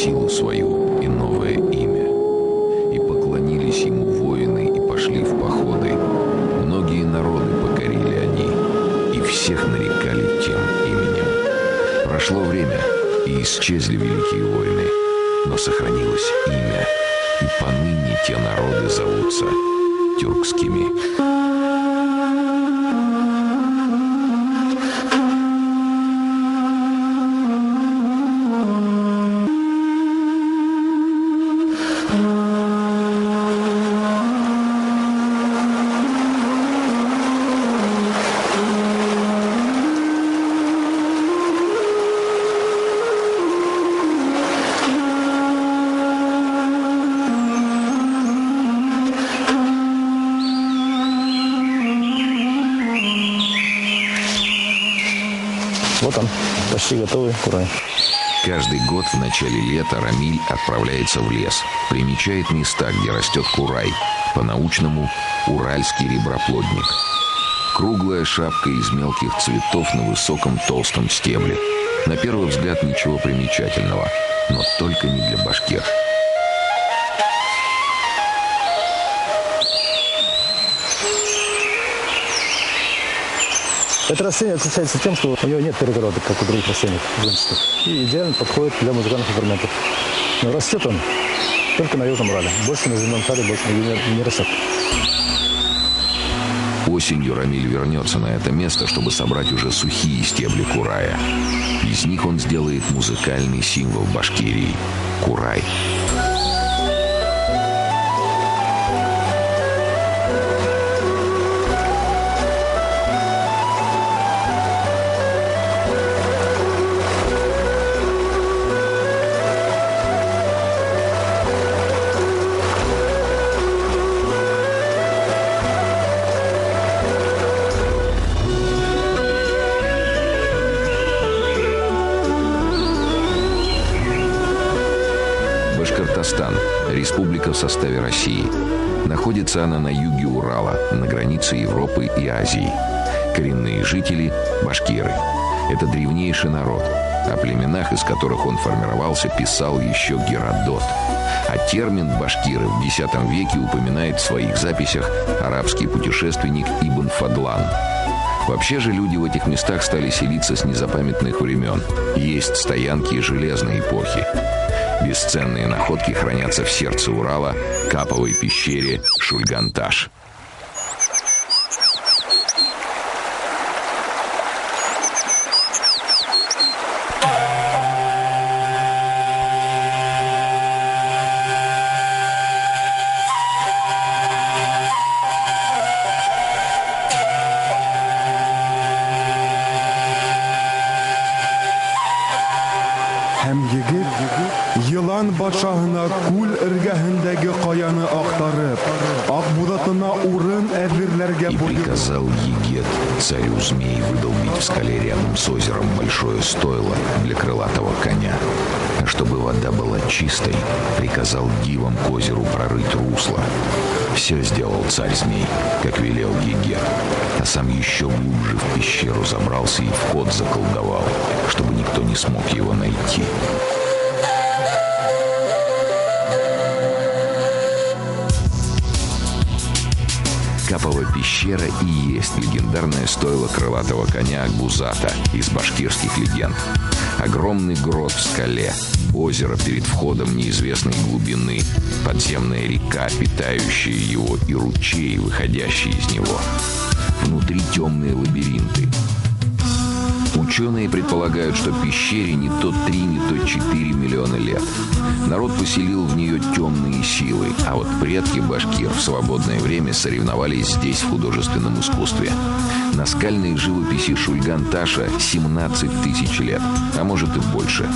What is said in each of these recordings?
силу свою и новое имя. И поклонились ему воины и пошли в походы. Многие народы покорили они, и всех нарекали тем именем. Прошло время, и исчезли великие войны, но сохранилось имя, и поныне те народы зовутся тюркскими. Вот он, почти готовый курай. Каждый год в начале лета Рамиль отправляется в лес, примечает места, где растет курай, по-научному уральский реброплодник. Круглая шапка из мелких цветов на высоком толстом стебле. На первый взгляд ничего примечательного, но только не для башкир. Это растение отличается тем, что у него нет перегородок, как у других растений, и идеально подходит для музыкальных инструментов. Но растет он только на Южном Урале. Больше на земном шаре больше не растет. Осенью Рамиль вернется на это место, чтобы собрать уже сухие стебли курая. Из них он сделает музыкальный символ Башкирии – курай. Башкортостан – республика в составе России. Находится она на юге Урала, на границе Европы и Азии. Коренные жители – башкиры. Это древнейший народ. О племенах, из которых он формировался, писал еще Геродот. А термин «башкиры» в X веке упоминает в своих записях арабский путешественник Ибн Фадлан. Вообще же люди в этих местах стали селиться с незапамятных времен. Есть стоянки железной эпохи. Бесценные находки хранятся в сердце Урала, Каповой пещере Шульган-Таш. Yılan başağına kul ırgahındagi qoyani aqtarib, Aqbudatına урын әзерләргә И приказал Егет, царю змей, выдолбить в скале рядом с озером большое стойло для крылатого коня. А чтобы вода была чистой, приказал дивам к озеру прорыть русло. Все сделал царь змей, как велел Егет, а сам еще глубже в пещеру забрался и вход заколдовал, чтобы никто не смог его найти. Капова пещера и есть легендарное стойло крылатого коня Акбузата из башкирских легенд. Огромный грот в скале, озеро перед входом неизвестной глубины, подземная река, питающая его, и ручей, выходящий из него. Внутри темные лабиринты. Ученые предполагают, что пещере не то 3, не то 4 миллиона лет. Народ поселил в нее темные силы, а вот предки башкир в свободное время соревновались здесь в художественном искусстве. Наскальной живописи Шульган-Таша 17 тысяч лет, а может и больше.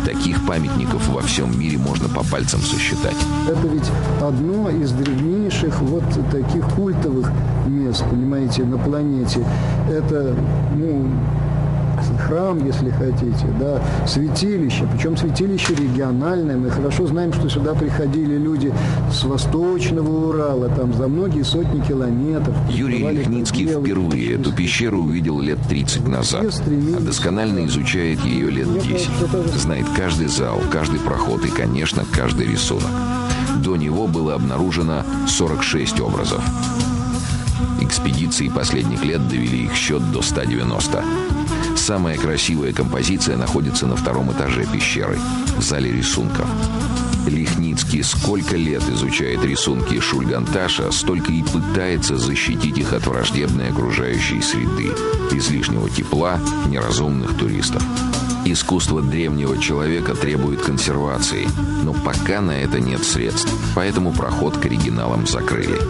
Таких памятников во всем мире можно по пальцам сосчитать. Это ведь одно из древнейших вот таких культовых мест, понимаете, на планете. Это, храм, если хотите, да, святилище, причем святилище региональное. Мы хорошо знаем, что сюда приходили люди с восточного Урала, там за многие сотни километров. Юрий Лихницкий впервые эту пещеру увидел лет 30 назад, а досконально изучает ее лет 10. Знает каждый зал, каждый проход и, конечно, каждый рисунок. До него было обнаружено 46 образов. Экспедиции последних лет довели их счет до 190. Самая красивая композиция находится на втором этаже пещеры, в зале рисунков. Лихницкий сколько лет изучает рисунки Шульганташа, столько и пытается защитить их от враждебной окружающей среды, излишнего тепла, неразумных туристов. Искусство древнего человека требует консервации, но пока на это нет средств, поэтому проход к оригиналам закрыли.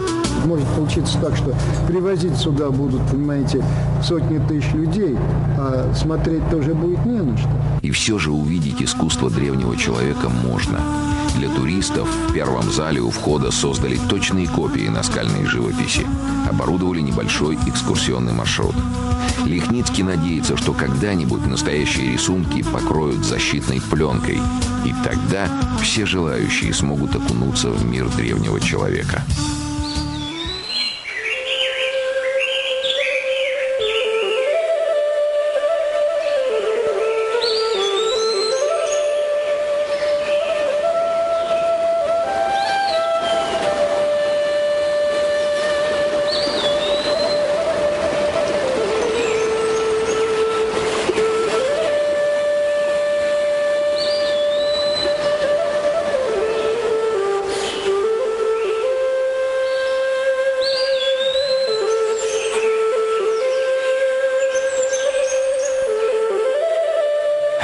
Может получиться так, что привозить сюда будут, понимаете, сотни тысяч людей, а смотреть тоже будет не на что. И все же увидеть искусство древнего человека можно. Для туристов в первом зале у входа создали точные копии наскальной живописи. Оборудовали небольшой экскурсионный маршрут. Лихницкий надеется, что когда-нибудь настоящие рисунки покроют защитной пленкой. И тогда все желающие смогут окунуться в мир древнего человека.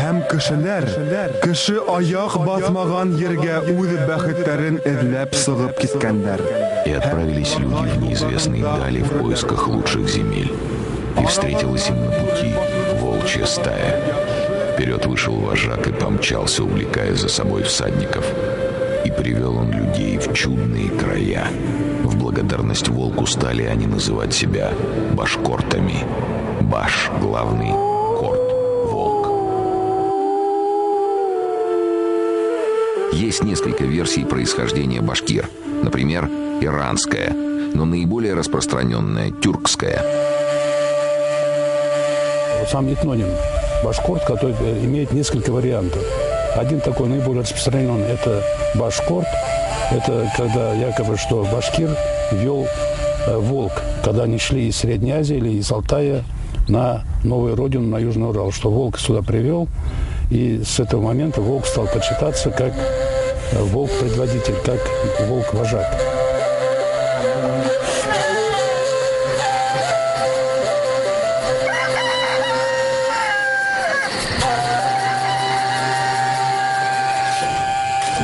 Һәм кеше аяк басмаган ергә үз бәхетләрен эзләп сыгып киткәннәр. И отправились люди в неизвестные дали в поисках лучших земель. И встретилась им на пути волчья стая. Вперед вышел вожак и помчался, увлекая за собой всадников. И привел он людей в чудные края. В благодарность волку стали они называть себя башкортами. Баш — главный, корт — волк. Есть несколько версий происхождения башкир. Например, иранская, но наиболее распространенная — тюркская. Сам этноним башкорт, который имеет несколько вариантов. Один такой наиболее распространенный – это башкорт. Это когда якобы что башкир вел волк, когда они шли из Средней Азии или из Алтая на новую родину, на Южный Урал, что волк сюда привел. И с этого момента волк стал почитаться как волк-предводитель, как волк-вожак.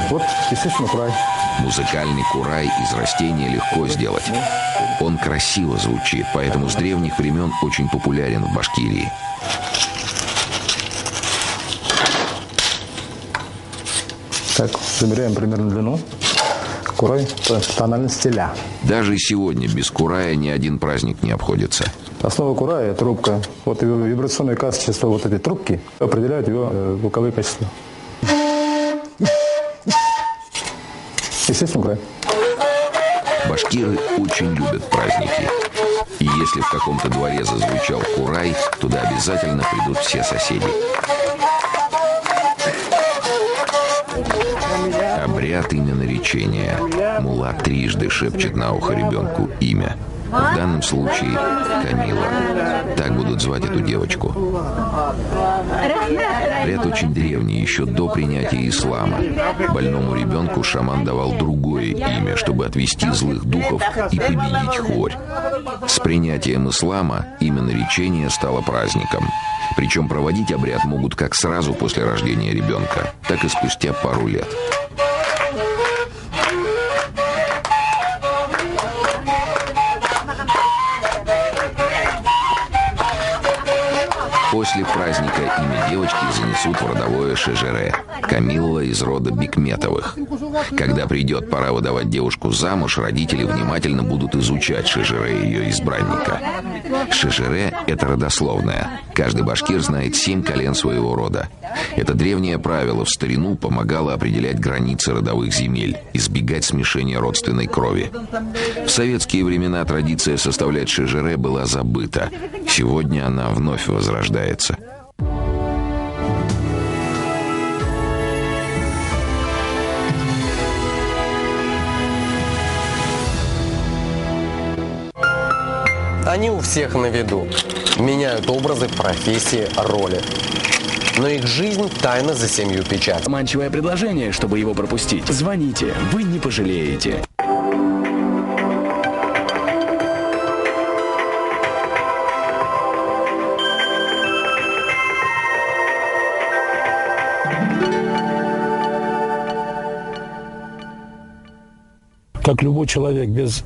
Вот, естественно, курай. Музыкальный курай из растения легко сделать. Он красиво звучит, поэтому с древних времен очень популярен в Башкирии. Так, замеряем примерно длину. Курай – тональность ля. Даже сегодня без курая ни один праздник не обходится. Основа курая – трубка. Вот его вибрационное качество вот этой трубки определяет его звуковые качества. Естественно, курай. Башкиры очень любят праздники. И если в каком-то дворе зазвучал курай, туда обязательно придут все соседи. Обряд именоречения. Мулла трижды шепчет на ухо ребенку имя. В данном случае Камила. Так будут звать эту девочку. Обряд очень древний, еще до принятия ислама. Больному ребенку шаман давал другое имя, чтобы отвести злых духов и победить хворь. С принятием ислама именоречение стало праздником. Причем проводить обряд могут как сразу после рождения ребенка, так и спустя пару лет. После праздника имя девочки занесут в родовое шежере. Камилла из рода Бикметовых. Когда придет пора выдавать девушку замуж, родители внимательно будут изучать шежере ее избранника. Шежере – это родословная. Каждый башкир знает 7 колен своего рода. Это древнее правило в старину помогало определять границы родовых земель, избегать смешения родственной крови. В советские времена традиция составлять шежере была забыта. Сегодня она вновь возрождается. Они у всех на виду. Меняют образы, профессии, роли. Но их жизнь тайна за 7 печатями. Заманчивое предложение, чтобы его пропустить. Звоните, вы не пожалеете. Как любой человек без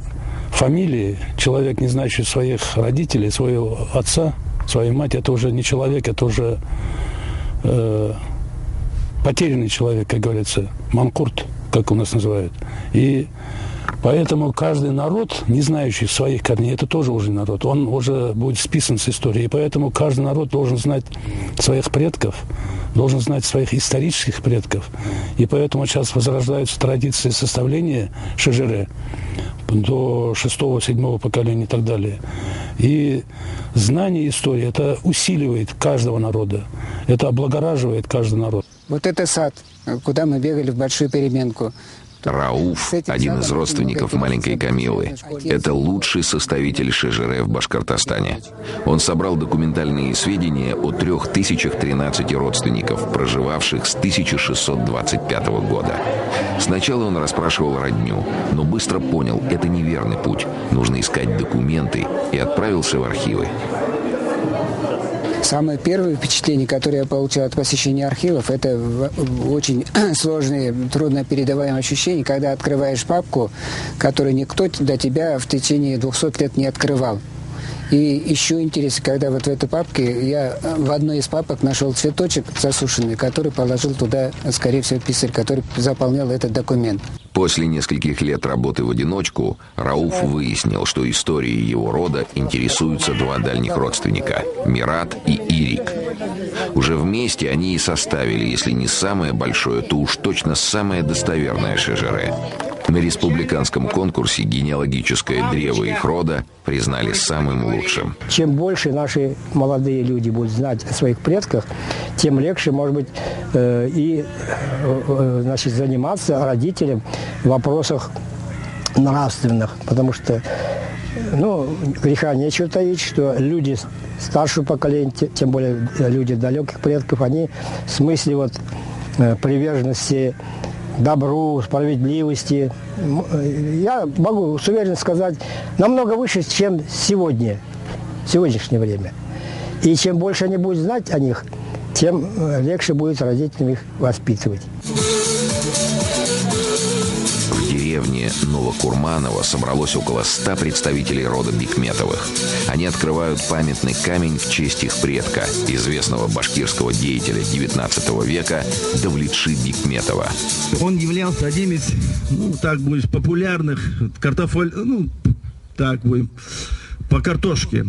фамилии, человек, не знающий своих родителей, своего отца, своей мать, это уже не человек, это уже потерянный человек, как говорится, манкурт, как у нас называют. И поэтому каждый народ, не знающий своих корней, это тоже уже народ, он уже будет списан с истории. И поэтому каждый народ должен знать своих предков, должен знать своих исторических предков. И поэтому сейчас возрождаются традиции составления шежере до 6-7 поколения и так далее. И знание истории, это усиливает каждого народа, это облагораживает каждый народ. Вот это сад, куда мы бегали в большую переменку. Рауф, один из родственников маленькой Камилы. Это лучший составитель шежере в Башкортостане. Он собрал документальные сведения о 3013 родственников, проживавших с 1625 года. Сначала он расспрашивал родню, но быстро понял, это неверный путь. Нужно искать документы, и отправился в архивы. Самое первое впечатление, которое я получил от посещения архивов, это очень сложные, труднопередаваемые ощущения, когда открываешь папку, которую никто до тебя в течение 200 лет не открывал. И еще интересно, когда вот в этой папке я в одной из папок нашел цветочек засушенный, который положил туда, скорее всего, писарь, который заполнял этот документ. После нескольких лет работы в одиночку Рауф выяснил, что историей его рода интересуются 2 дальних родственника – Мират и Ирик. Уже вместе они и составили, если не самое большое, то уж точно самое достоверное шежере. На республиканском конкурсе генеалогическое древо их рода признали самым лучшим. Чем больше наши молодые люди будут знать о своих предках, тем легче, может быть, заниматься родителям в вопросах нравственных. Потому что, греха нечего таить, что люди старшего поколения, тем более люди далеких предков, они в смысле приверженности добру, справедливости, я могу с уверенностью сказать, намного выше, чем сегодня, в сегодняшнее время. И чем больше они будут знать о них, тем легче будет родителям их воспитывать. В деревне Новокурманово собралось около 100 представителей рода Бикметовых. Они открывают памятный камень в честь их предка, известного башкирского деятеля XIX века Давлетши Бикметова. Он являлся одним из, популярных по картошке.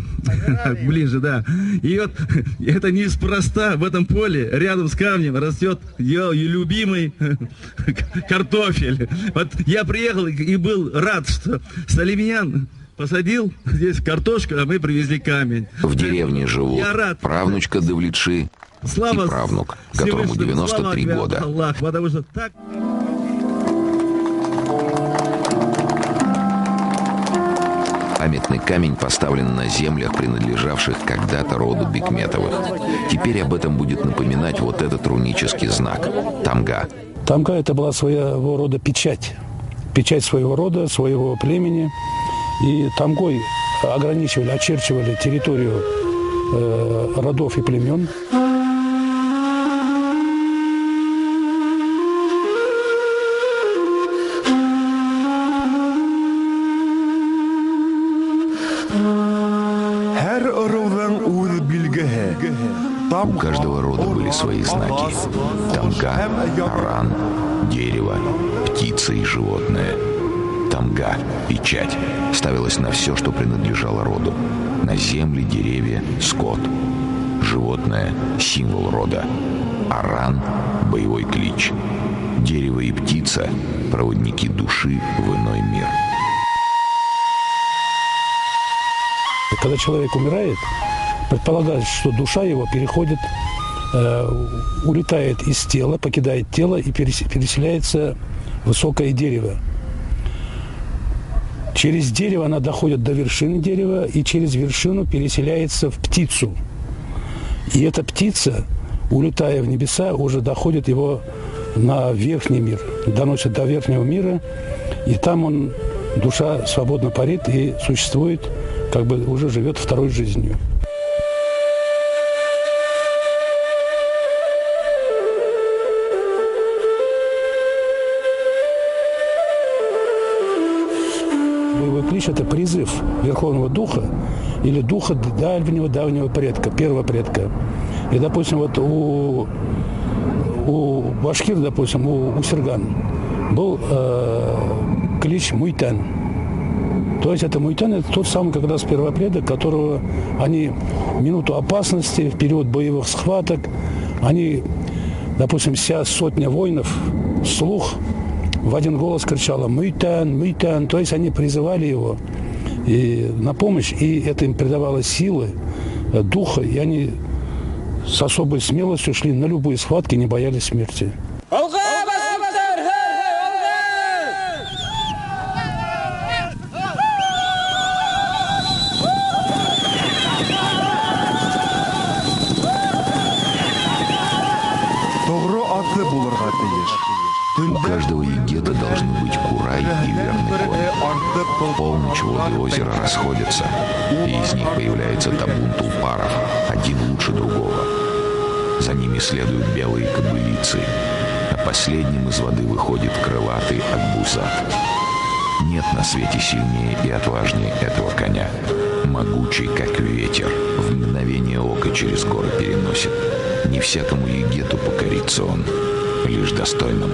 Ближе, да. И вот это неспроста. В этом поле рядом с камнем растет ее любимый картофель. Вот я приехал и был рад, что Салимьян посадил здесь картошку, а мы привезли камень. В деревне живут правнучка Давлетши и правнук, которому 93 года. Потому что так... Памятный камень поставлен на землях, принадлежавших когда-то роду Бикметовых. Теперь об этом будет напоминать вот этот рунический знак – тамга. Тамга – это была своего рода печать. Печать своего рода, своего племени. И тамгой ограничивали, очерчивали территорию родов и племен. У каждого рода были свои знаки. Тамга, аран, дерево, птица и животное. Тамга, печать, ставилась на все, что принадлежало роду. На земли, деревья, скот. животное – символ рода. Аран – боевой клич. Дерево и птица – проводники души в иной мир. Когда человек умирает, предполагается, что душа его переходит, улетает из тела, покидает тело и переселяется в высокое дерево. Через дерево она доходит до вершины дерева и через вершину переселяется в птицу. И эта птица, улетая в небеса, уже доходит его на верхний мир, доносит до верхнего мира, и там душа свободно парит и существует, как бы уже живет второй жизнью. Боевой клич – это призыв Верховного Духа или Духа давнего предка, первого предка. И, допустим, вот у башкир, допустим, у серган был клич Муйтан. То есть это Муйтан – это тот самый как раз первопредок, которого они в минуту опасности, в период боевых схваток, они, допустим, вся сотня воинов, слух в один голос кричала «Муйтан, Муйтан», то есть они призывали его на помощь, и это им придавало силы, духа, и они с особой смелостью шли на любые схватки, не боялись смерти. У каждого егета должны быть курай и верный конь. В полночь воды озера расходятся, и из них появляется табун тулпаров, один лучше другого. За ними следуют белые кобылицы, а последним из воды выходит крылатый Акбузат. Нет на свете сильнее и отважнее этого коня. Могучий, как ветер, в мгновение ока через горы переносит. Не всякому егету покорится он, лишь достойному.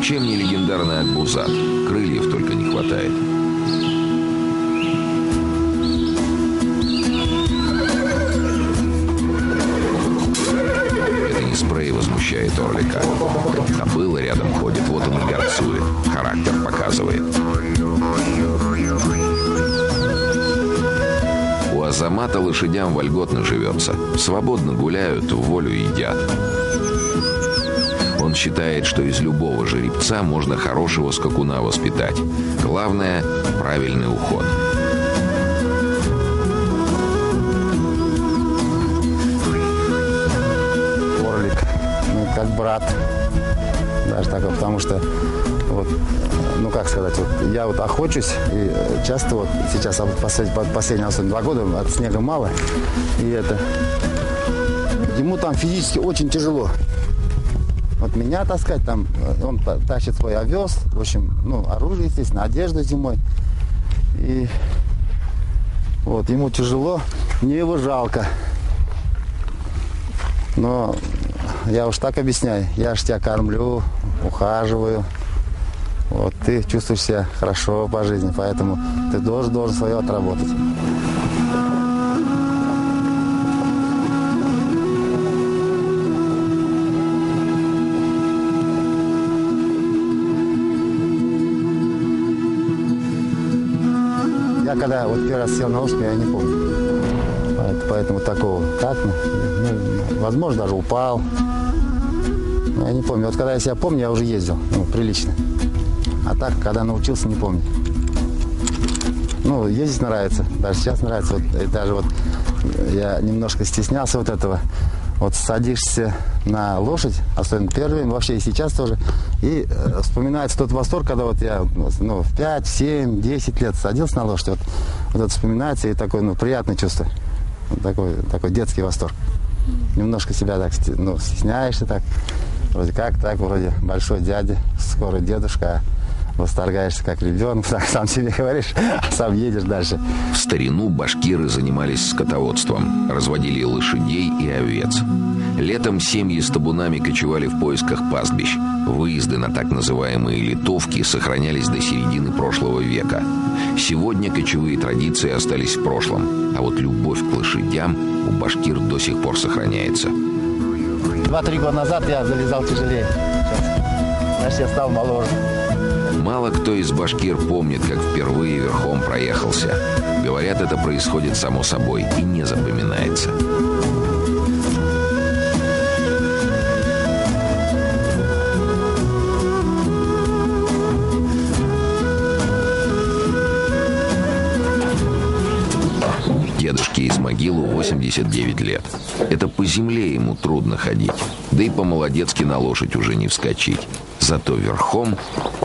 Чем не легендарный Акбузат? Крыльев только не хватает. Это не спрей возмущает орлика. Кобыла рядом ходит, вот он и горцует. Характер показывает. У Азамата лошадям вольготно живется. Свободно гуляют, в волю едят. Он считает, что из любого жеребца можно хорошего скакуна воспитать. Главное – правильный уход. Орлик, как брат. Даже такой, потому что, вот, как сказать, вот, я вот охочусь, и часто вот сейчас, последние особенно 2 года, от снега мало, и ему там физически очень тяжело. Вот меня таскать, там, он тащит свой овес, в общем, оружие, естественно, одежду зимой. И вот ему тяжело, мне его жалко. Но я уж так объясняю, я же тебя кормлю, ухаживаю. Вот ты чувствуешь себя хорошо по жизни, поэтому ты должен свое отработать. Я когда вот первый раз сел на лошадь, я не помню. Поэтому такого возможно, даже упал. Я не помню. Вот когда я себя помню, я уже ездил, прилично. А так, когда научился, не помню. Ездить нравится. Даже сейчас нравится. Вот, даже вот я немножко стеснялся вот этого. Вот садишься на лошадь, особенно первый, вообще и сейчас тоже, и вспоминается тот восторг, когда вот я в 5, 7, 10 лет садился на лошадь, вот это вспоминается, и такое приятное чувство, такой детский восторг. немножко себя так, ну, стесняешься так. Вроде как так, вроде большой дядя, скоро дедушка, восторгаешься как ребенок, так сам себе говоришь, а сам едешь дальше. В старину башкиры занимались скотоводством, разводили лошадей и овец. Летом семьи с табунами кочевали в поисках пастбищ. Выезды на так называемые литовки сохранялись до середины прошлого века. Сегодня кочевые традиции остались в прошлом, а вот любовь к лошадям у башкир до сих пор сохраняется. 2-3 года назад я залезал тяжелее. Значит, я стал моложе. Мало кто из башкир помнит, как впервые верхом проехался. Говорят, это происходит само собой и не запоминается. Дедушке Исмагилу 89 лет. Это по земле ему трудно ходить. Да и по-молодецки на лошадь уже не вскочить. Зато верхом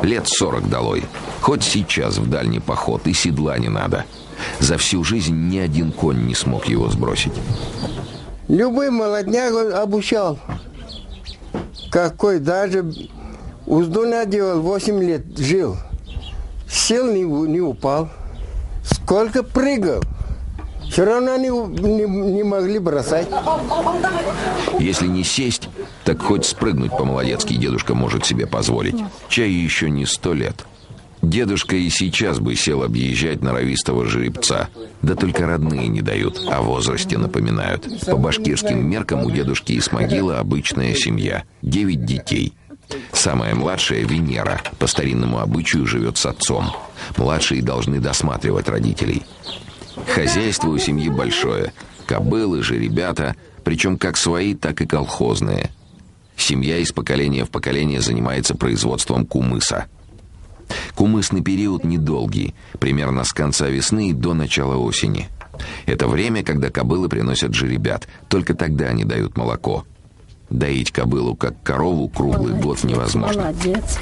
лет 40 долой. Хоть сейчас в дальний поход и седла не надо. За всю жизнь ни один конь не смог его сбросить. Любой молодняк обучал. Какой даже узду надевал, 8 лет жил. Сел, не упал. Сколько прыгал. Все равно не могли бросать. Если не сесть, так хоть спрыгнуть по-молодецки дедушка может себе позволить. Чай еще не 100 лет. Дедушка и сейчас бы сел объезжать норовистого жеребца. Да только родные не дают, о возрасте напоминают. По башкирским меркам у дедушки Исмагила обычная семья. 9 детей. Самая младшая, Венера, по старинному обычаю живет с отцом. Младшие должны досматривать родителей. Хозяйство у семьи большое. Кобылы, жеребята, причем как свои, так и колхозные. Семья из поколения в поколение занимается производством кумыса. Кумысный период недолгий, примерно с конца весны до начала осени. Это время, когда кобылы приносят жеребят, только тогда они дают молоко. Доить кобылу, как корову, круглый год невозможно. Молодец.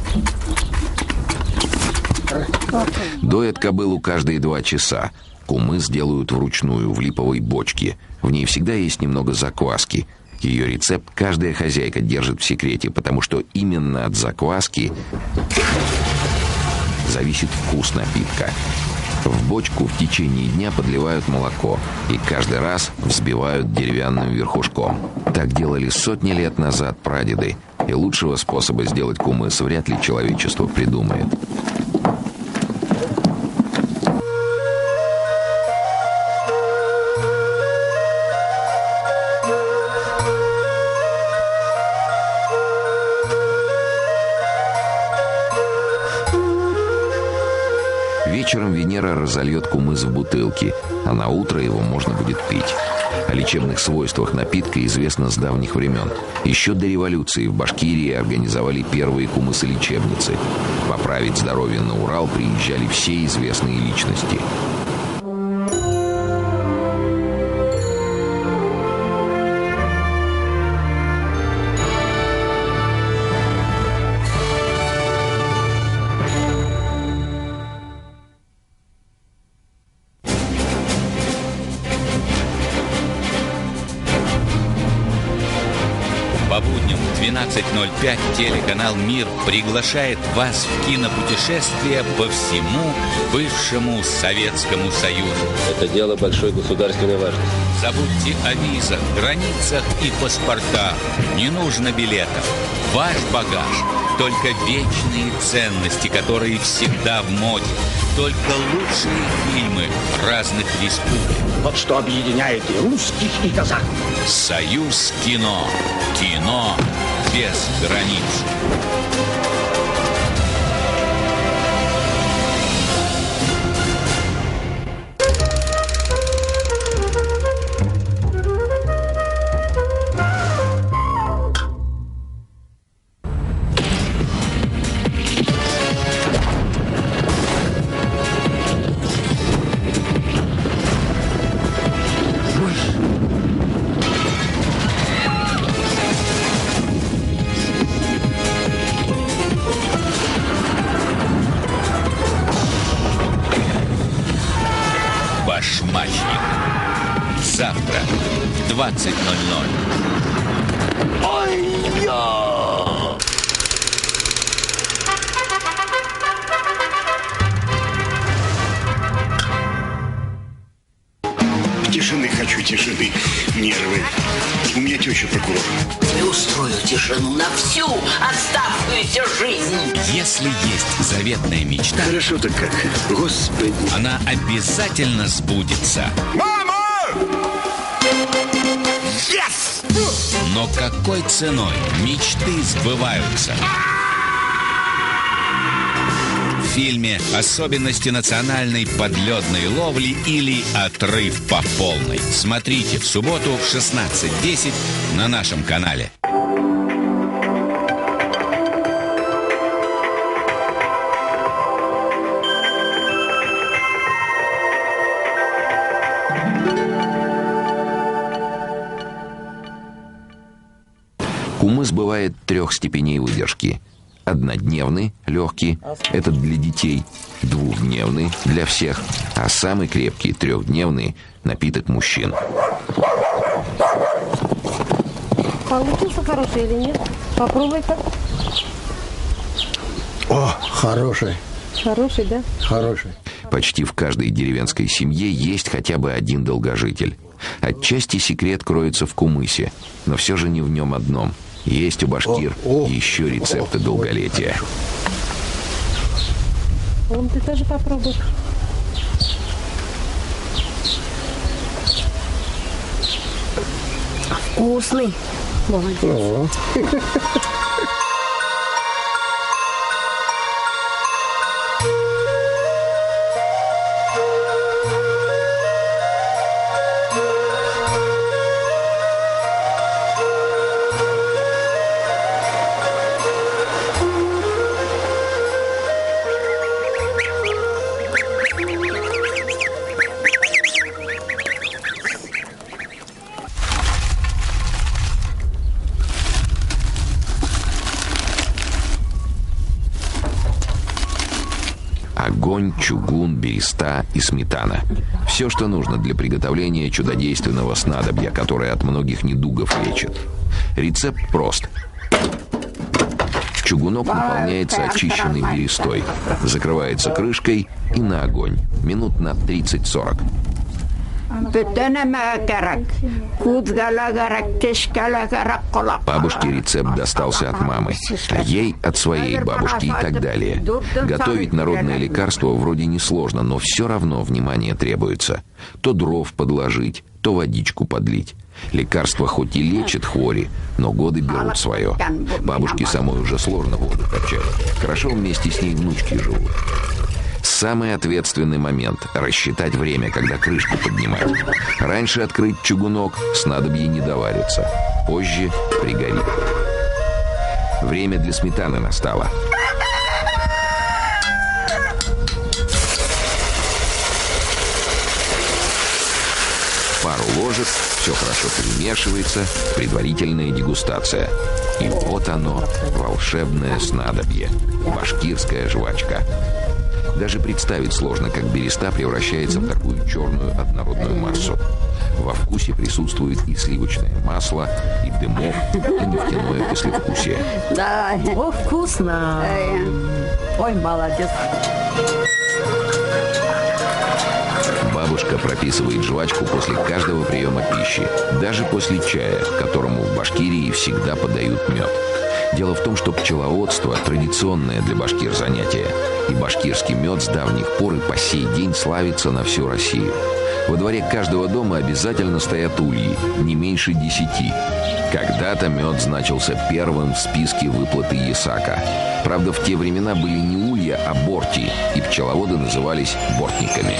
Доят кобылу каждые 2 часа. Кумыс делают вручную в липовой бочке. В ней всегда есть немного закваски. Ее рецепт каждая хозяйка держит в секрете, потому что именно от закваски зависит вкус напитка. В бочку в течение дня подливают молоко и каждый раз взбивают деревянным верхушком. Так делали сотни лет назад прадеды, и лучшего способа сделать кумыс вряд ли человечество придумает. Вечером Венера разольет кумыс в бутылки, а на утро его можно будет пить. О лечебных свойствах напитка известно с давних времен. Еще до революции в Башкирии организовали первые кумысолечебницы. Поправить здоровье на Урал приезжали все известные личности. По будням в 12:05 телеканал «Мир» приглашает вас в кинопутешествие по всему бывшему Советскому Союзу. Это дело большой государственной важности. Забудьте о визах, границах и паспортах. Не нужно билетов. Ваш багаж – только вечные ценности, которые всегда в моде. Только лучшие фильмы разных республик. Вот что объединяет и русских, и казахов. Союз кино. Кино без границ. завтра в 20:00. Тишины хочу, тишины. Нервы. У меня теща прокурор. Я устрою тишину на всю оставшуюся жизнь. Если есть заветная мечта... Хорошо-то как. Господи. Она обязательно сбудется. Мама! Yes! Но какой ценой мечты сбываются? В фильме «Особенности национальной подледной ловли» или «Отрыв по полной». Смотрите в субботу в 16:10 на нашем канале. Кумыс бывает 3 степеней выдержки. Однодневный, легкий, это для детей, двухдневный для всех, а самый крепкий 3-дневный напиток мужчин. Получился хороший или нет? Попробуй-ка. О, хороший. Хороший, да? Хороший. Почти в каждой деревенской семье есть хотя бы один долгожитель. Отчасти секрет кроется в кумысе, но все же не в нем одном. Есть у башкир еще рецепты долголетия. Вон, ты тоже попробуй. Вкусный. Молодец. Огонь, чугун, береста и сметана. Все, что нужно для приготовления чудодейственного снадобья, которое от многих недугов лечит. Рецепт прост. Чугунок наполняется очищенной берестой, закрывается крышкой и на огонь. Минут на 30-40. Бабушке рецепт достался от мамы, а ей от своей бабушки и так далее. Готовить народное лекарство вроде несложно, но все равно внимание требуется. То дров подложить, то водичку подлить. Лекарство хоть и лечит хвори, но годы берут свое. Бабушке самой уже сложно воду качать. Хорошо вместе с ней внучки живут. Самый ответственный момент – рассчитать время, когда крышку поднимать. Раньше открыть чугунок, снадобье не доварится. Позже пригорит. Время для сметаны настало. Пару ложек, все хорошо перемешивается, предварительная дегустация. И вот оно, волшебное снадобье – башкирская жвачка. Даже представить сложно, как береста превращается в такую черную однородную массу. Во вкусе присутствует и сливочное масло, и дымок, и нефтяное послевкусие. Да, о, вкусно. Ой, молодец. Бабушка прописывает жвачку после каждого приема пищи, даже после чая, которому в Башкирии всегда подают мед. Дело в том, что пчеловодство – традиционное для башкир занятие, и башкирский мед с давних пор и по сей день славится на всю Россию. Во дворе каждого дома обязательно стоят ульи, не меньше 10. Когда-то мед значился первым в списке выплаты ясака. Правда, в те времена были не улья, а борти, и пчеловоды назывались бортниками.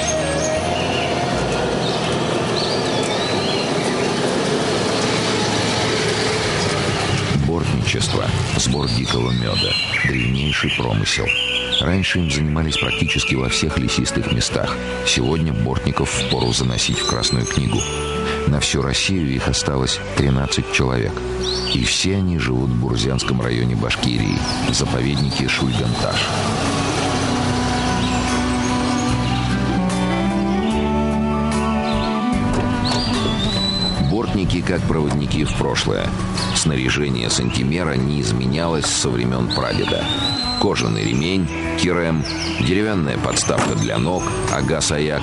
Бортничество, сбор дикого меда, древнейший промысел. Раньше им занимались практически во всех лесистых местах. Сегодня бортников впору заносить в Красную книгу. На всю Россию их осталось 13 человек. И все они живут в Бурзянском районе Башкирии, в заповеднике Шульганташ. Бортники как проводники в прошлое. Снаряжение сантимера не изменялось со времен прадеда. Кожаный ремень, кирем, деревянная подставка для ног, ага-саяк,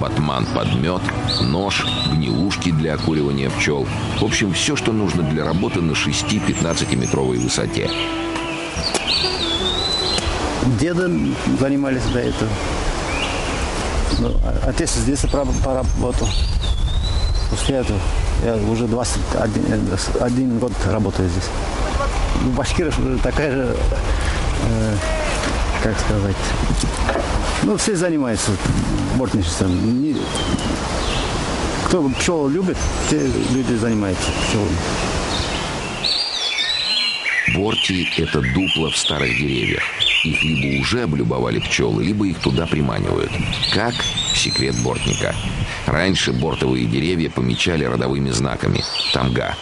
батман под мед, нож, гнилушки для окуривания пчел. В общем, все, что нужно для работы на 6-15-метровой высоте. Деды занимались до этого. Отец здесь поработал. После этого я уже 21 год работаю здесь. У башкиров такая же, как сказать, все занимаются бортничеством. Кто пчел любит, те люди занимаются пчелами. Борти – это дупла в старых деревьях. Их либо уже облюбовали пчелы, либо их туда приманивают. Как? Секрет бортника. Раньше бортовые деревья помечали родовыми знаками – тамга.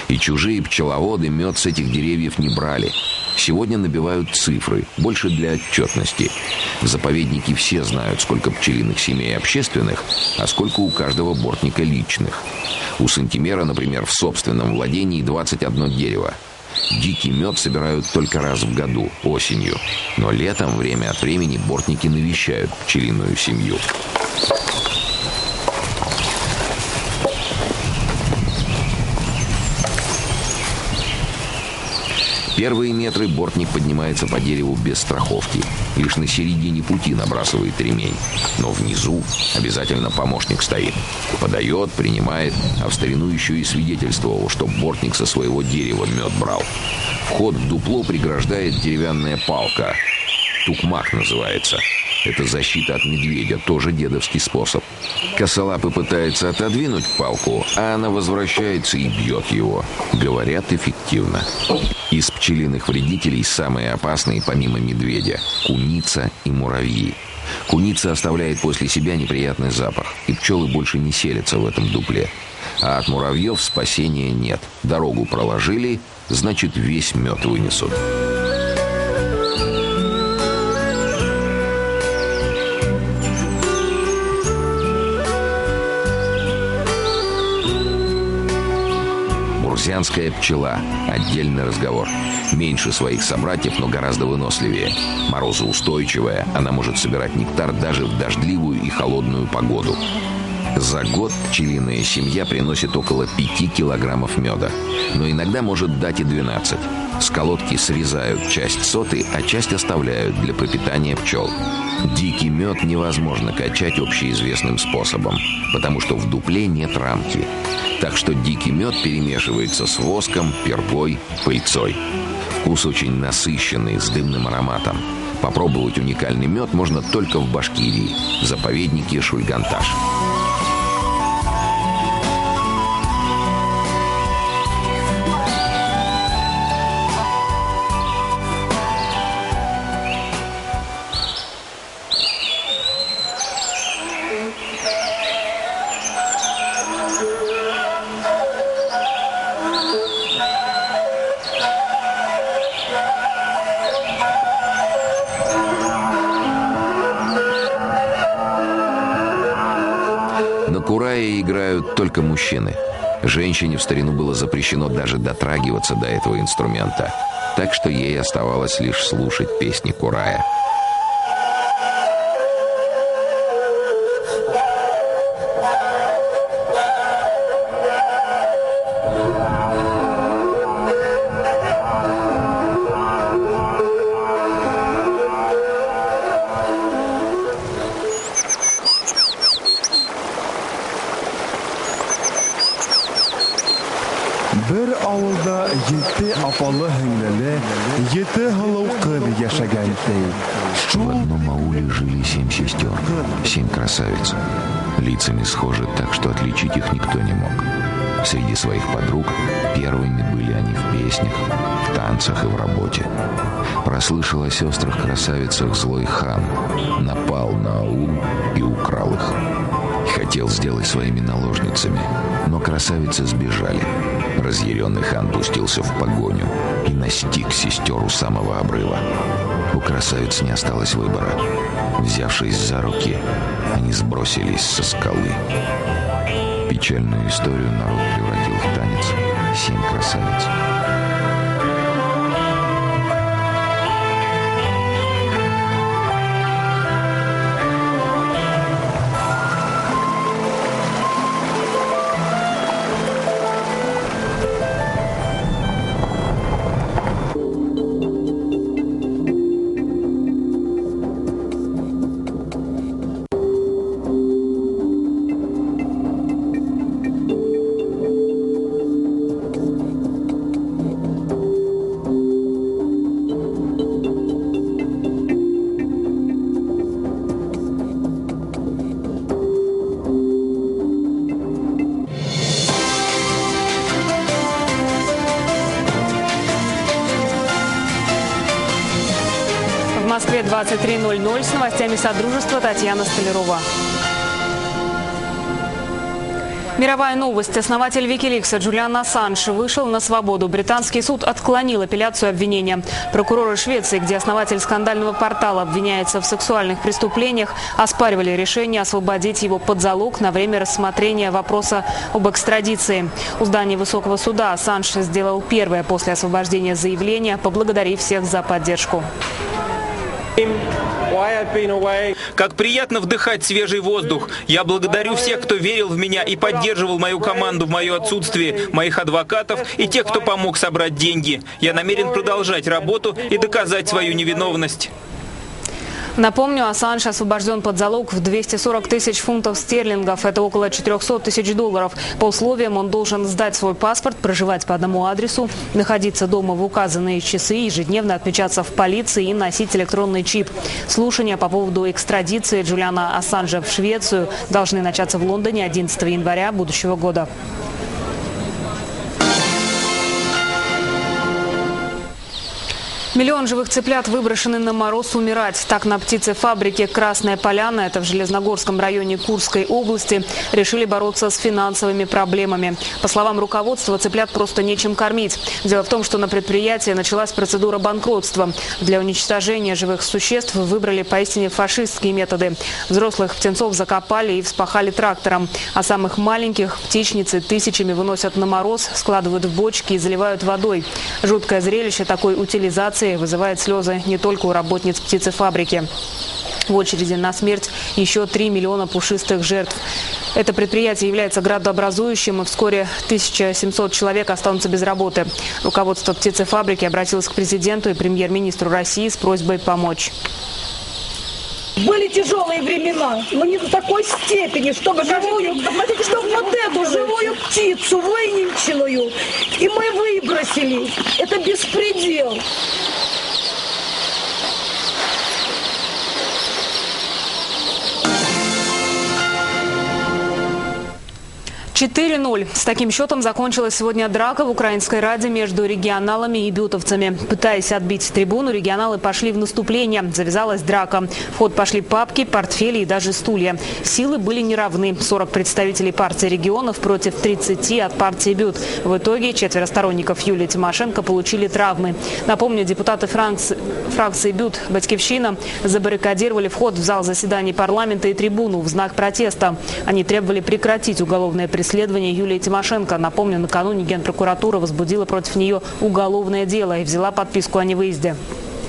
И чужие пчеловоды мед с этих деревьев не брали. Сегодня набивают цифры, больше для отчетности. В заповеднике все знают, сколько пчелиных семей общественных, а сколько у каждого бортника личных. У сантимера, например, в собственном владении 21 дерево. Дикий мед собирают только раз в году, осенью. Но летом, время от времени, бортники навещают пчелиную семью. Первые метры бортник поднимается по дереву без страховки. Лишь на середине пути набрасывает ремень. Но внизу обязательно помощник стоит. Подает, принимает, а в старину еще и свидетельствовал, что бортник со своего дерева мед брал. Вход в дупло преграждает деревянная палка. Тукмак называется. Это защита от медведя, тоже дедовский способ. Косолапый пытается отодвинуть палку, а она возвращается и бьет его. Говорят, эффективно. Из пчелиных вредителей самые опасные, помимо медведя, куница и муравьи. Куница оставляет после себя неприятный запах, и пчелы больше не селятся в этом дупле. А от муравьев спасения нет. Дорогу проложили, значит, весь мед вынесут. Бурзянская пчела – отдельный разговор. Меньше своих собратьев, но гораздо выносливее. Морозоустойчивая, она может собирать нектар даже в дождливую и холодную погоду. За год пчелиная семья приносит около 5 килограммов меда. Но иногда может дать и 12. С колодки срезают часть соты, а часть оставляют для пропитания пчел. Дикий мед невозможно качать общеизвестным способом, потому что в дупле нет рамки. Так что дикий мед перемешивается с воском, пергой, пыльцой. Вкус очень насыщенный, с дымным ароматом. Попробовать уникальный мед можно только в Башкирии, в заповеднике Шульганташ. На курае играют только мужчины. Женщине в старину было запрещено даже дотрагиваться до этого инструмента. Так что ей оставалось лишь слушать песни курая. Bir avılda 7 apalı hüngleli, 7 hılov kız yaşagan dey. В одном ауле жили 7 сестер, 7 красавиц. Лицами схожи так, что отличить их никто не мог. Среди своих подруг первыми были они в песнях, в танцах и в работе. Прослышал о сестрах-красавицах злой хан, напал на аул и украл их. Хотел сделать своими наложницами, но красавицы сбежали. Разъяренный хан пустился в погоню и настиг сестер у самого обрыва. У красавиц не осталось выбора. Взявшись за руки, они сбросились со скалы. Печальную историю народ превратил пустил в танец 7 красавиц. В Москве 23:00 с новостями Содружества Татьяна Столярова. Мировая новость. Основатель Викиликса Джулиан Ассанж вышел на свободу. Британский суд отклонил апелляцию обвинения. Прокуроры Швеции, где основатель скандального портала обвиняется в сексуальных преступлениях, оспаривали решение освободить его под залог на время рассмотрения вопроса об экстрадиции. У здания Высокого суда Ассанж сделал первое после освобождения заявление, поблагодарив всех за поддержку. Как приятно вдыхать свежий воздух. Я благодарю всех, кто верил в меня и поддерживал мою команду в мое отсутствие, моих адвокатов и тех, кто помог собрать деньги. Я намерен продолжать работу и доказать свою невиновность. Напомню, Ассанж освобожден под залог в 240 тысяч фунтов стерлингов. Это около 400 тысяч долларов. По условиям он должен сдать свой паспорт, проживать по одному адресу, находиться дома в указанные часы, ежедневно отмечаться в полиции и носить электронный чип. Слушания по поводу экстрадиции Джулиана Ассанжа в Швецию должны начаться в Лондоне 11 января будущего года. Миллион живых цыплят выброшены на мороз умирать. Так на птицефабрике «Красная Поляна», это в Железногорском районе Курской области, решили бороться с финансовыми проблемами. По словам руководства, цыплят просто нечем кормить. Дело в том, что на предприятии началась процедура банкротства. Для уничтожения живых существ выбрали поистине фашистские методы. Взрослых птенцов закопали и вспахали трактором. А самых маленьких птичницы тысячами выносят на мороз, складывают в бочки и заливают водой. Жуткое зрелище такой утилизации вызывает слезы не только у работниц птицефабрики. В очереди на смерть еще 3 миллиона пушистых жертв. Это предприятие является градообразующим, и вскоре 1700 человек останутся без работы. Руководство птицефабрики обратилось к президенту и премьер-министру России с просьбой помочь. Были тяжелые времена, но не до такой степени, чтобы вот эту живую птицу выненченную, и мы выбросили. Это беспредел. 4:0. С таким счетом закончилась сегодня драка в Украинской Раде между регионалами и бютовцами. Пытаясь отбить трибуну, регионалы пошли в наступление. Завязалась драка. В ход пошли папки, портфели и даже стулья. Силы были неравны. 40 представителей партии регионов против 30 от партии Бют. В итоге 4 сторонников Юлии Тимошенко получили травмы. Напомню, депутаты фракции Бют «Батьківщина» забаррикадировали вход в зал заседаний парламента и трибуну в знак протеста. Они требовали прекратить уголовное преследование Юлии Тимошенко. Напомню, накануне Генпрокуратура возбудила против нее уголовное дело и взяла подписку о невыезде.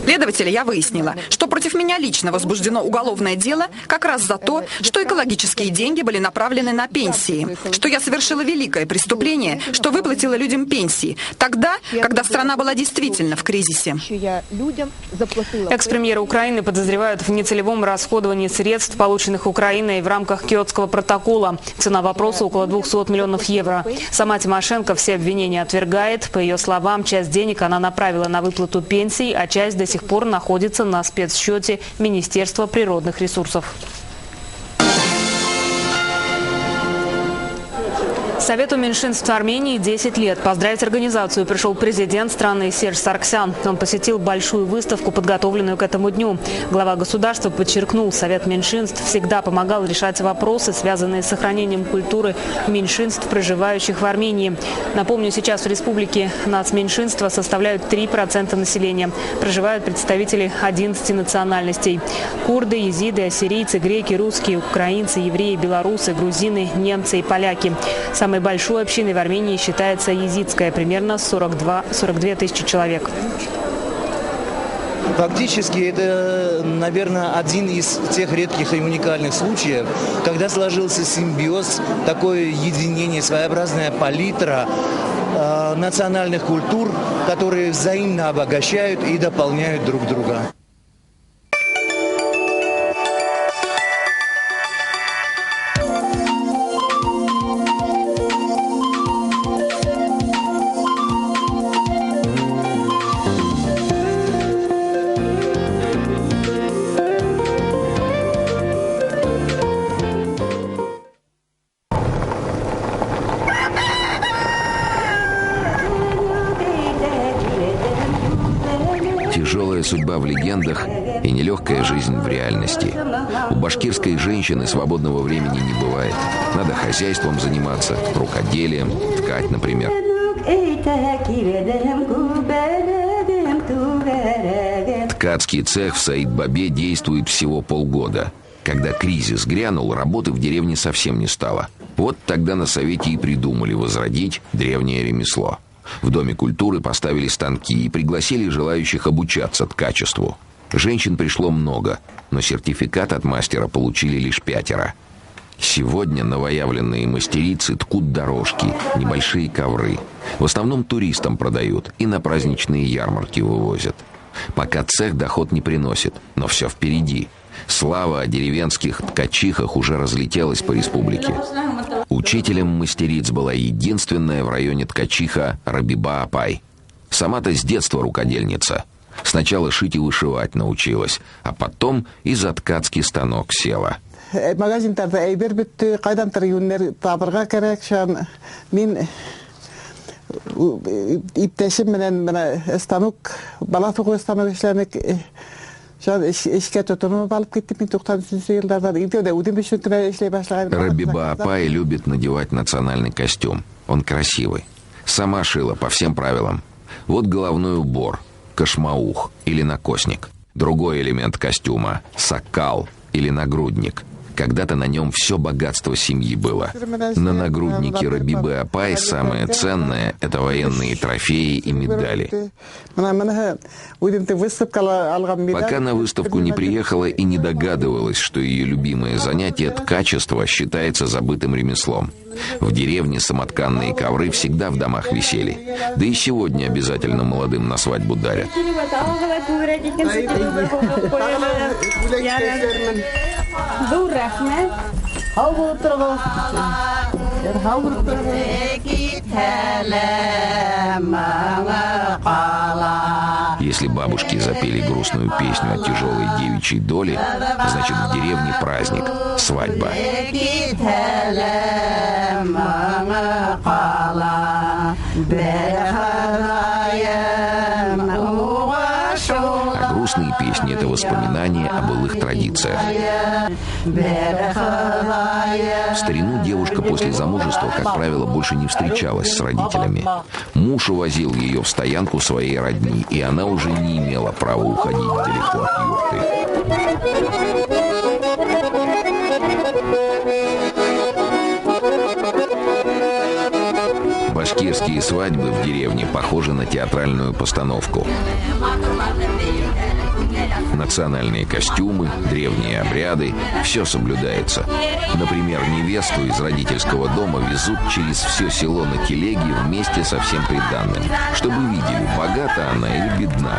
Следователя я выяснила, что против меня лично возбуждено уголовное дело как раз за то, что экологические деньги были направлены на пенсии, что я совершила великое преступление, что выплатила людям пенсии, тогда, когда страна была действительно в кризисе. Экс-премьера Украины подозревают в нецелевом расходовании средств, полученных Украиной в рамках Киотского протокола. Цена вопроса около 200 миллионов евро. Сама Тимошенко все обвинения отвергает. По ее словам, часть денег она направила на выплату пенсий, а часть до сих пор находится на спецсчете Министерства природных ресурсов. Совету меньшинств Армении 10 лет. Поздравить организацию пришел президент страны Серж Саргсян. Он посетил большую выставку, подготовленную к этому дню. Глава государства подчеркнул, Совет меньшинств всегда помогал решать вопросы, связанные с сохранением культуры меньшинств, проживающих в Армении. Напомню, сейчас в республике нацменьшинства составляют 3% населения. Проживают представители 11 национальностей. Курды, езиды, ассирийцы, греки, русские, украинцы, евреи, белорусы, грузины, немцы и поляки. Самой большой общиной в Армении считается езидская, примерно 42 тысячи человек. Фактически это, наверное, один из тех редких и уникальных случаев, когда сложился симбиоз, такое единение, своеобразная палитра национальных культур, которые взаимно обогащают и дополняют друг друга. Тяжелая судьба в легендах и нелегкая жизнь в реальности. У башкирской женщины свободного времени не бывает. Надо хозяйством заниматься, рукоделием, ткать, например. Ткацкий цех в Саид-Бабе действует всего полгода. Когда кризис грянул, работы в деревне совсем не стало. Вот тогда на совете и придумали возродить древнее ремесло. В Доме культуры поставили станки и пригласили желающих обучаться ткачеству. Женщин пришло много, но сертификат от мастера получили лишь 5. Сегодня новоявленные мастерицы ткут дорожки, небольшие ковры. В основном туристам продают и на праздничные ярмарки вывозят. Пока цех доход не приносит, но все впереди. Слава о деревенских ткачихах уже разлетелась по республике. Учителем мастериц была единственная в районе ткачиха Рабиба Апай. Сама-то с детства рукодельница. Сначала шить и вышивать научилась, а потом и за ткацкий станок села. Магазиндарда әйбер бітті, қайдантыр юннер табырға керек, шан мен иптәшім менен станок, бала тоғы станок ішлемек, ішке тұтынымы балып кеттім, мен 90-шы жылдардан үйде өден бешін түбә ішлей башлаган. Рабиба Апай любит надевать национальный костюм. Он красивый. Сама шила по всем правилам. Вот головной убор, кашмаух или накосник. Другой элемент костюма – сакал или нагрудник. Когда-то на нем все богатство семьи было. На нагруднике Рабибы Апай самое ценное – это военные трофеи и медали. Пока на выставку не приехала и не догадывалась, что ее любимое занятие ткачество считается забытым ремеслом. В деревне самотканные ковры всегда в домах висели. Да и сегодня обязательно молодым на свадьбу дарят. Если бабушки запели грустную песню о тяжелой девичьей доле, значит в деревне праздник, свадьба. А грустные песни – это воспоминания о былых традициях. В старину девушка после замужества, как правило, больше не встречалась с родителями. Муж увозил ее в стоянку своей родни, и она уже не имела права уходить далеко от юрты. Башкирские свадьбы в деревне похожи на театральную постановку. Национальные костюмы, древние обряды – все соблюдается. Например, невесту из родительского дома везут через все село на телеге вместе со всем приданным, чтобы видели, богата она или бедна.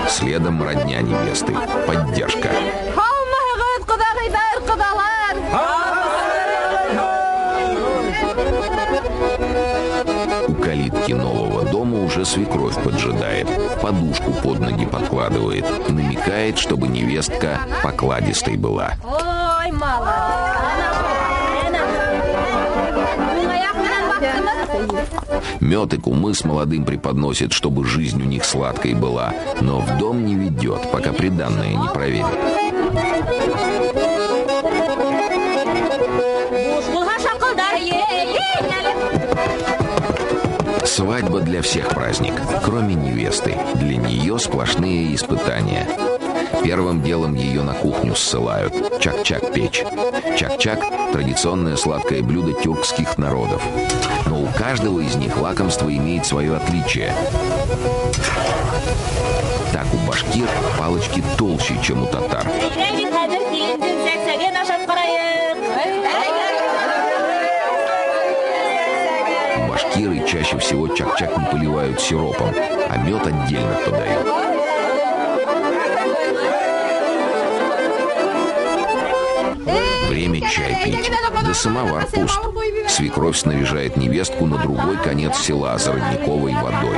Следом родня невесты – поддержка. У калитки нового дома уже свекровь поджидает, подушку под ноги подкладывает, намекает, чтобы невестка покладистой была. Ой, мало. Мед и кумыс молодым преподносит, чтобы жизнь у них сладкой была, но в дом не ведет, пока приданное не проверит. Свадьба для всех праздник, кроме невесты. Для нее сплошные испытания. Первым делом ее на кухню ссылают. Чак-чак печь. Чак-чак – традиционное сладкое блюдо тюркских народов. Но у каждого из них лакомство имеет свое отличие. Так у башкир палочки толще, чем у татар. Башкиры чаще всего чак-чак не поливают сиропом, а мед отдельно подают. Время чай пить. Да самовар пуст. Свекровь снаряжает невестку на другой конец села за родниковой водой.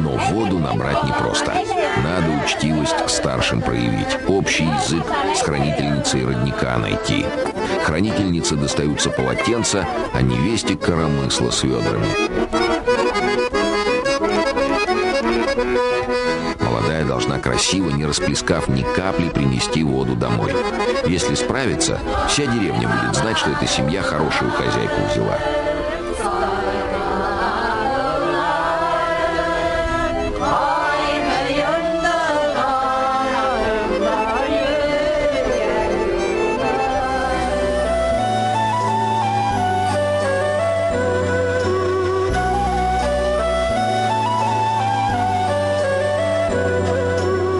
Но воду набрать непросто. Надо учтивость к старшим проявить, общий язык с хранительницей родника найти. Хранительнице достаются полотенца, а невесте коромысла с ведрами. Молодая должна красиво, не расплескав ни капли, принести воду домой. Если справится, вся деревня будет знать, что эта семья хорошую хозяйку взяла.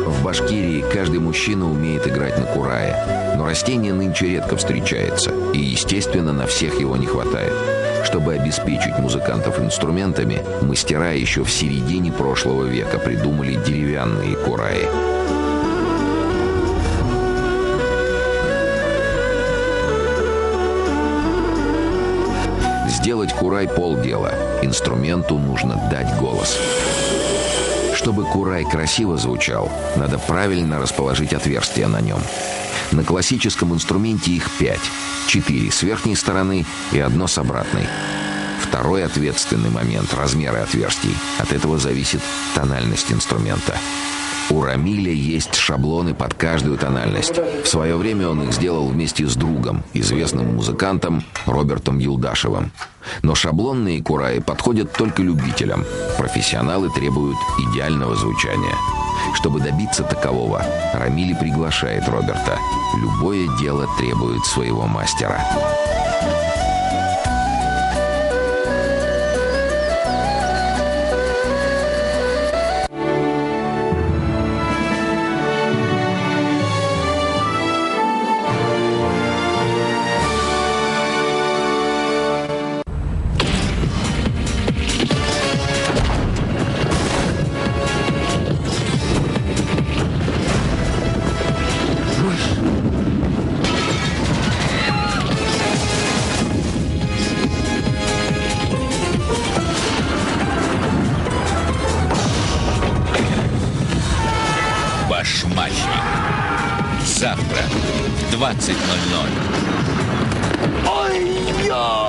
В Башкирии каждый мужчина умеет играть на курае, но растение нынче редко встречается, и, естественно, на всех его не хватает. Чтобы обеспечить музыкантов инструментами, мастера еще в середине прошлого века придумали деревянные кураи. Сделать курай полдела, инструменту нужно дать голос. Чтобы курай красиво звучал, надо правильно расположить отверстия на нем. На классическом инструменте их 5. 4 с верхней стороны и 1 с обратной. Второй ответственный момент – размеры отверстий. От этого зависит тональность инструмента. У Рамиля есть шаблоны под каждую тональность. В свое время он их сделал вместе с другом, известным музыкантом Робертом Юлдашевым. Но шаблонные кураи подходят только любителям. Профессионалы требуют идеального звучания. Чтобы добиться такового, Рамиль приглашает Роберта. Любое дело требует своего мастера. Башмачник. Завтра в 20:00. Ой-я!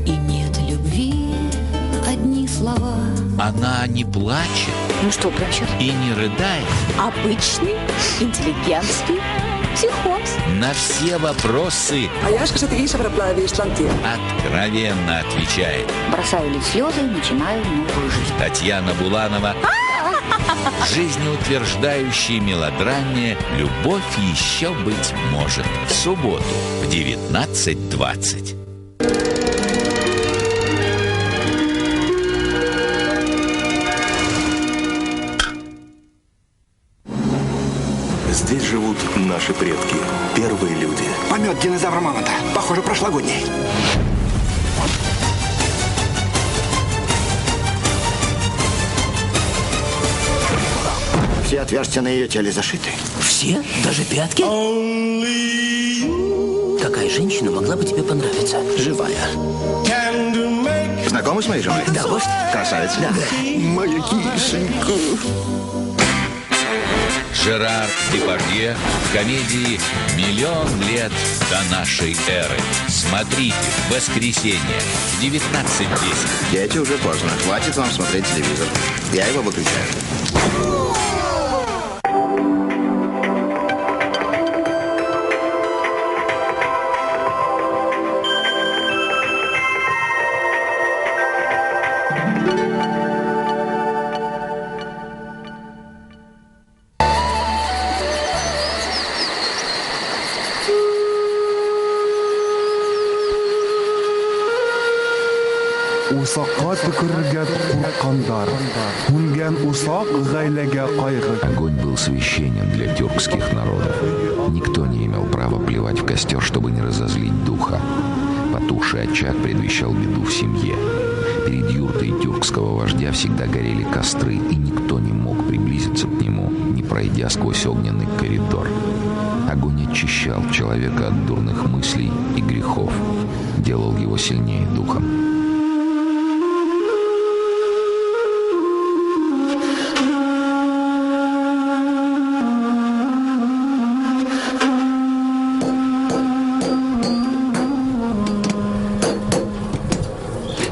И нет любви, одни слова. Она не плачет. Ну что, плачет? И не рыдает. Обычный, интеллигентский психоз. На все вопросы откровенно отвечает. Бросаю лить слезы, начинаю новую жизнь. Татьяна Буланова. В жизнеутверждающей мелодраме «Любовь еще быть может». В субботу в 19:20. Здесь живут наши предки, первые люди. Помет динозавра мамонта. Похоже, прошлогодний. Все отверстия на ее теле зашиты. Все? Даже пятки? Какая женщина могла бы тебе понравиться? Живая. Знакомы с моей женой? Да, вождь. Красавица. Да. Моя кишенька. Жерар Депардье в комедии «Миллион лет до нашей эры». Смотрите в воскресенье в 19:10. Дети, уже поздно. Хватит вам смотреть телевизор. Я его выключаю. Усакка төкергә куркандар. Үнгән усак гаиләгә кайгы. Огонь был священен для тюркских народов. Никто не имел права плевать в костер, чтобы не разозлить духа. Потухший очаг предвещал беду в семье. Перед юртой тюркского вождя всегда горели костры, и никто не мог приблизиться к нему, не пройдя сквозь огненный коридор. Огонь очищал человека от дурных мыслей и грехов, делал его сильнее духом.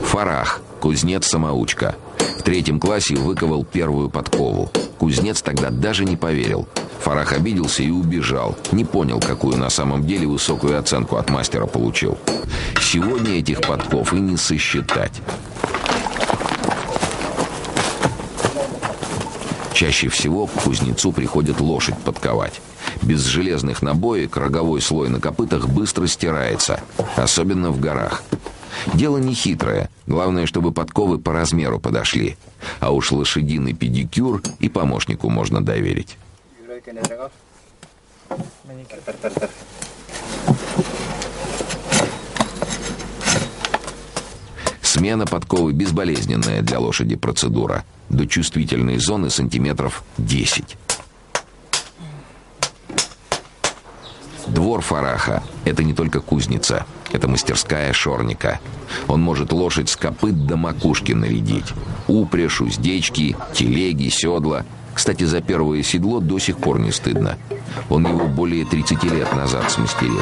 Фарах, кузнец-самоучка. В 3 классе выковал первую подкову. Кузнец тогда даже не поверил. Фарах обиделся и убежал. Не понял, какую на самом деле высокую оценку от мастера получил. Сегодня этих подков и не сосчитать. Чаще всего к кузнецу приходит лошадь подковать. Без железных набоек роговой слой на копытах быстро стирается, особенно в горах. Дело нехитрое. Главное, чтобы подковы по размеру подошли. А уж лошадиный педикюр и помощнику можно доверить. Смена подковы безболезненная для лошади процедура. До чувствительной зоны сантиметров 10. Двор Фараха – это не только кузница, это мастерская шорника. Он может лошадь с копыт до макушки нарядить. Упряжь, уздечки, телеги, седла. Кстати, за первое седло до сих пор не стыдно. Он его более 30 лет назад смастерил.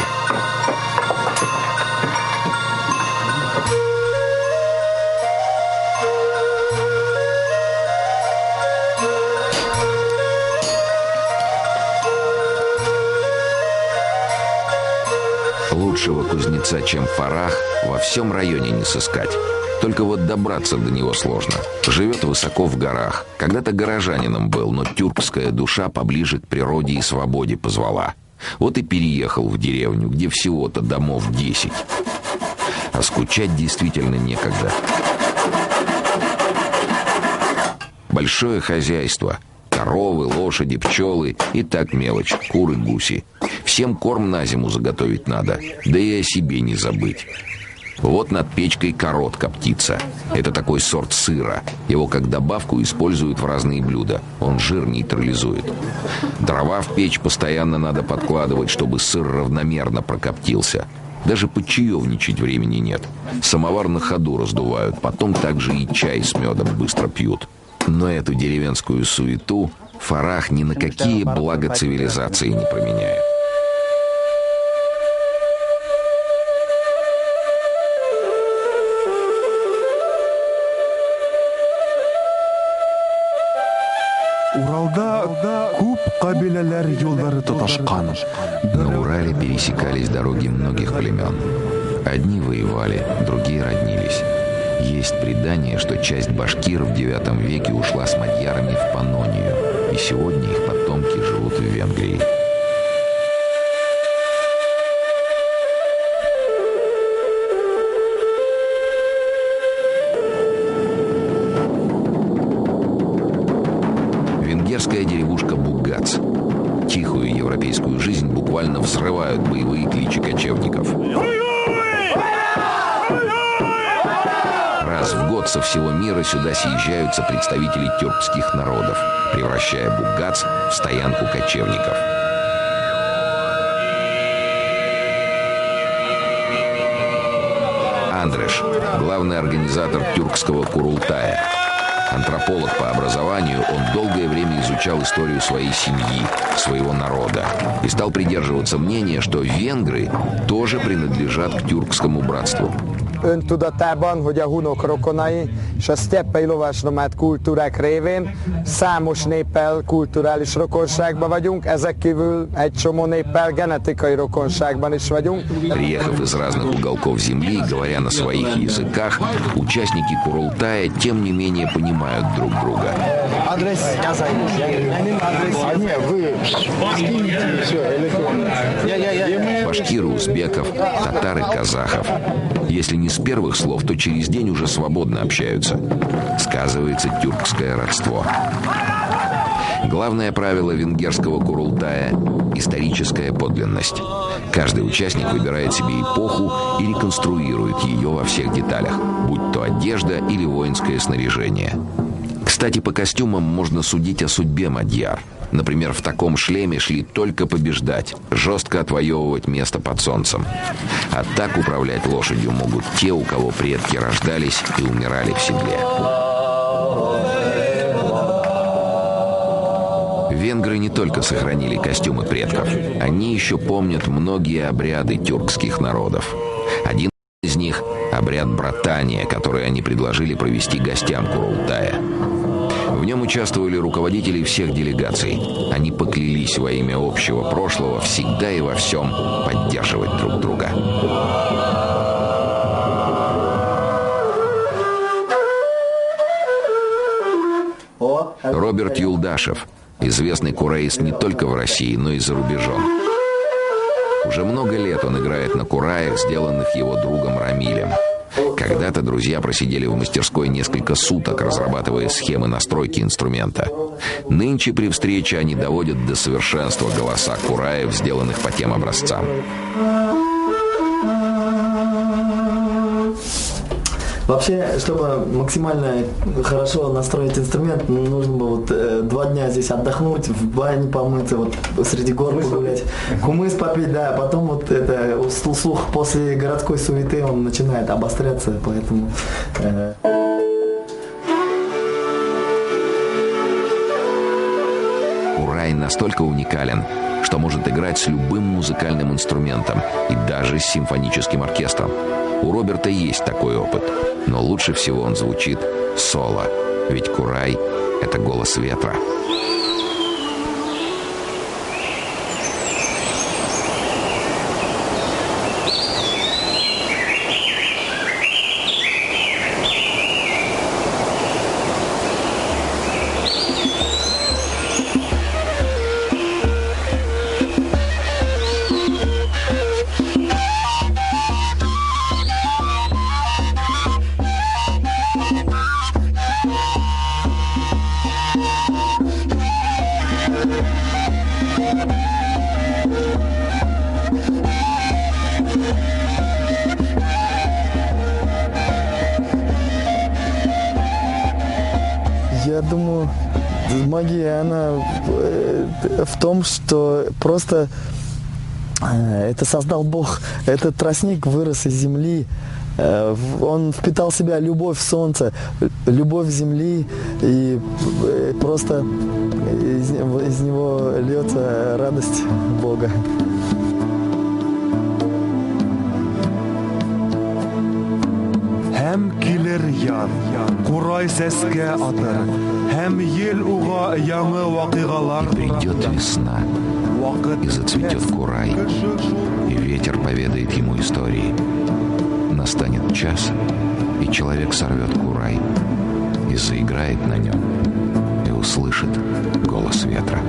Лучшего кузнеца, чем Фарах, во всем районе не сыскать. Только вот добраться до него сложно. Живет высоко в горах. Когда-то горожанином был, но тюркская душа поближе к природе и свободе позвала. Вот и переехал в деревню, где всего-то домов 10. А скучать действительно некогда. Большое хозяйство. Коровы, лошади, пчелы и так мелочь, куры, гуси. Всем корм на зиму заготовить надо, да и о себе не забыть. Вот над печкой коротка птица. Это такой сорт сыра. Его как добавку используют в разные блюда. Он жир нейтрализует. Дрова в печь постоянно надо подкладывать, чтобы сыр равномерно прокоптился. Даже почаевничать времени нет. Самовар на ходу раздувают, потом также и чай с медом быстро пьют. Но эту деревенскую суету Фарах ни на какие блага цивилизации не променяет. Уралда күп кабиләләр юллары тоташкан. На Урале пересекались дороги многих племен. Одни воевали, другие роднились. Есть предание, что часть башкир в IX веке ушла с мадьярами в Паннонию, и сегодня их потомки живут в Венгрии. Венгерская деревушка Бугац. Тихую европейскую жизнь буквально взрывают боевые кличи кочевников. Раз в год со всего мира сюда съезжаются представители тюркских народов, превращая Бугац в стоянку кочевников. Андреш, главный организатор тюркского Курултая. Антрополог по образованию, он долгое время изучал историю своей семьи, своего народа, и стал придерживаться мнения, что венгры тоже принадлежат к тюркскому братству. Öntudatában, hogy a hunok rokonai és a sztyeppei lovasnomád kultúrák révén számos néppel kulturális rokonságban vagyunk, ezek kívül egy csomó néppel genetikai rokonságban is vagyunk. Приехав из разных уголков земли, говоря на своих языках, участники Курултая тем не менее понимают друг друга. Адрес вы скиньте все электронно. башкир и узбеков, татар и казахов. Если не с первых слов, то через день уже свободно общаются. Сказывается тюркское родство. Главное правило венгерского курултая – историческая подлинность. Каждый участник выбирает себе эпоху и реконструирует ее во всех деталях, будь то одежда или воинское снаряжение. Кстати, по костюмам можно судить о судьбе мадьяр. Например, в таком шлеме шли только побеждать, жестко отвоевывать место под солнцем. А так управлять лошадью могут те, у кого предки рождались и умирали в седле. Венгры не только сохранили костюмы предков, они еще помнят многие обряды тюркских народов. Один из них – обряд братания, который они предложили провести гостям Курултая. В нем участвовали руководители всех делегаций. Они поклялись во имя общего прошлого всегда и во всем поддерживать друг друга. Роберт Юлдашев – известный кураист не только в России, но и за рубежом. Уже много лет он играет на кураях, сделанных его другом Рамилем. Когда-то друзья просидели в мастерской несколько суток, разрабатывая схемы настройки инструмента. Нынче при встрече они доводят до совершенства голоса кураев, сделанных по тем образцам. Вообще, чтобы максимально хорошо настроить инструмент, нужно было 2 дня здесь отдохнуть, в бане помыться, среди гор погулять, кумыс попить, да, потом слух после городской суеты, он начинает обостряться, поэтому... Курай настолько уникален, что может играть с любым музыкальным инструментом и даже с симфоническим оркестром. У Роберта есть такой опыт, но лучше всего он звучит соло, ведь курай – это голос ветра. Я думаю, магия, она в том, что просто это создал Бог. Этот тростник вырос из земли. Он впитал в себя любовь солнца, любовь земли, и просто из него льется радость Бога. Hem kilir yaz, Kuray сәскә атыр, hem ел уға яңы вакыйгалар. Придет весна, и зацветет курай, и ветер поведает ему истории. Настанет час, и человек сорвет курай, и заиграет на нем, и услышит голос ветра.